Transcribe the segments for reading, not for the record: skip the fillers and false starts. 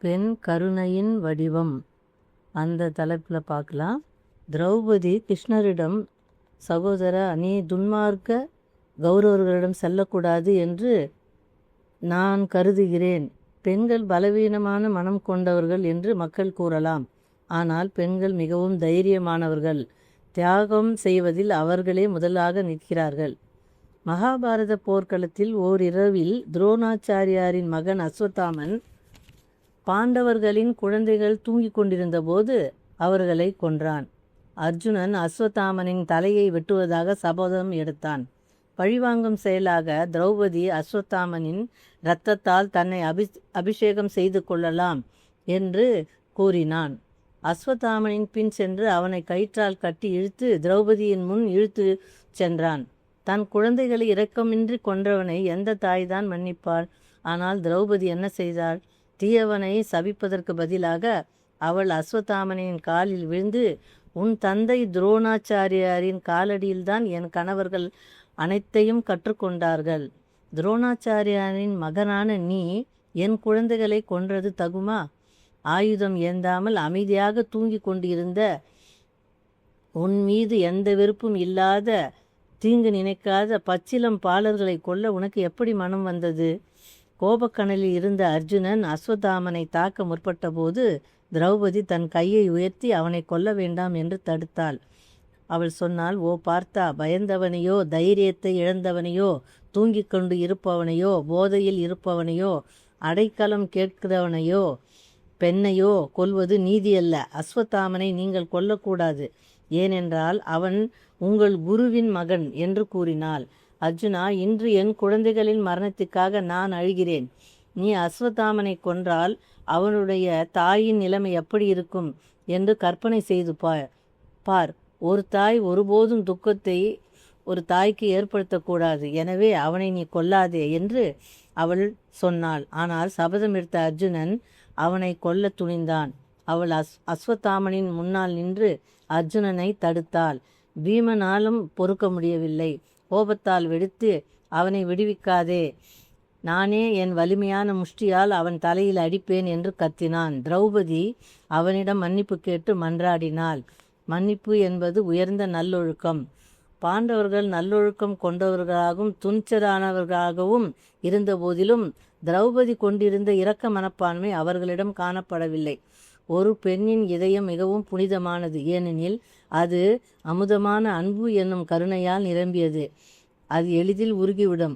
பெண் கருணையின் வடிவம் அந்த தலைப்பில் பார்க்கலாம். திரௌபதி கிருஷ்ணரிடம், சகோதரா, நீ துன்மார்க்க கௌரவர்களிடம் செல்லக்கூடாது என்று நான் கருதுகிறேன். பெண்கள் பலவீனமான மனம் கொண்டவர்கள் என்று மக்கள் கூறலாம். ஆனால் பெண்கள் மிகவும் தைரியமானவர்கள். தியாகம் செய்வதில் அவர்களே முதலாக நிற்கிறார்கள். மகாபாரத போர்க்களத்தில் ஓரிரவில் துரோணாச்சாரியாரின் மகன் அஸ்வத்தாமன் பாண்டவர்களின் குழந்தைகள் தூங்கிக் கொண்டிருந்த போது அவர்களை கொன்றான். அர்ஜுனன் அஸ்வத்தாமனின் தலையை வெட்டுவதாக சபதம் எடுத்தான். பழிவாங்கும் செயலாக திரௌபதி அஸ்வத்தாமனின் இரத்தத்தால் தன்னை அபிஷேகம் செய்து கொள்ளலாம் என்று கூறினான். அஸ்வத்தாமனின் பின் சென்று அவனை கயிற்றால் கட்டி இழுத்து திரௌபதியின் முன் இழுத்து சென்றான். தன் குழந்தைகளை இரக்கமின்றி கொன்றவனை எந்த தாய்தான் மன்னிப்பாள்? ஆனால் திரௌபதி என்ன செய்தாள்? தீயவனை சபிப்பதற்கு பதிலாக அவள் அஸ்வத்தாமனின் காலில் விழுந்து, உன் தந்தை துரோணாச்சாரியாரின் காலடியில்தான் என் கணவர்கள் அனைத்தையும் கற்றுக்கொண்டார்கள். துரோணாச்சாரியாரின் மகனான நீ என் குழந்தைகளை கொன்றது தகுமா? ஆயுதம் ஏந்தாமல் அமைதியாக தூங்கி கொண்டிருந்த உன் மீது எந்த வெறுப்பும் இல்லாத, தீங்கு நினைக்காத பச்சிலம் பாலர்களை கொல்ல உனக்கு எப்படி மனம் வந்தது? கோபக்கணலில் இருந்த அர்ஜுனன் அஸ்வத்தாமனை தாக்க முற்பட்ட போது திரௌபதி தன் கையை உயர்த்தி அவனை கொல்ல வேண்டாம் என்று தடுத்தாள். அவள் சொன்னாள், ஓ பார்த்தா, பயந்தவனையோ, தைரியத்தை இழந்தவனையோ, தூங்கிக் கொண்டு இருப்பவனையோ, போதையில் இருப்பவனையோ, அடைக்கலம் கேட்கிறவனையோ, பெண்ணையோ கொல்வது நீதியல்ல. அஸ்வத்தாமனை நீங்கள் கொல்லக்கூடாது. ஏனென்றால் அவன் உங்கள் குருவின் மகன் என்று கூறினாள். அர்ஜுனா, இன்று என் குழந்தைகளின் மரணத்துக்காக நான் அழுகிறேன். நீ அஸ்வத்தாமனை கொன்றால் அவனுடைய தாயின் நிலைமை எப்படி இருக்கும் என்று கற்பனை செய்து பார். ஒரு தாய் ஒருபோதும் துக்கத்தை ஒரு தாய்க்கு ஏற்படுத்தக்கூடாது. எனவே அவனை நீ கொல்லாதே என்று அவள் சொன்னாள். ஆனால் சபதம் எடுத்த அர்ஜுனன் அவனை கொல்ல துணிந்தான். அவள் அஸ்வத்தாமனின் முன்னால் நின்று அர்ஜுனனை தடுத்தாள். பீமனாலும் பொறுக்க முடியவில்லை. கோபத்தால் வெடித்து, அவனை விடுவிக்காதே, நானே என் வலிமையான முஷ்டியால் அவன் தலையில் அடிப்பேன் என்று கத்தினான். திரௌபதி அவனிடம் மன்னிப்பு கேட்டு மன்றாடினாள். மன்னிப்பு என்பது உயர்ந்த நல்லொழுக்கம். பாண்டவர்கள் நல்லொழுக்கம் கொண்டவர்களாகவும் துணிச்சலானவர்களாகவும் இருந்த போதிலும் திரௌபதி கொண்டிருந்த இரக்க மனப்பான்மை அவர்களிடம் காணப்படவில்லை. ஒரு பெண்ணின் இதயம் மிகவும் புனிதமானது. ஏனெனில் அது அமுதமான அன்பு என்னும் கருணையால் நிரம்பியது. அது எளிதில் உருகிவிடும்.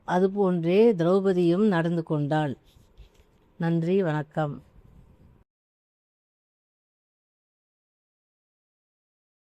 அதுபோன்றே திரௌபதியும் நடந்து கொண்டாள். நன்றி, வணக்கம்.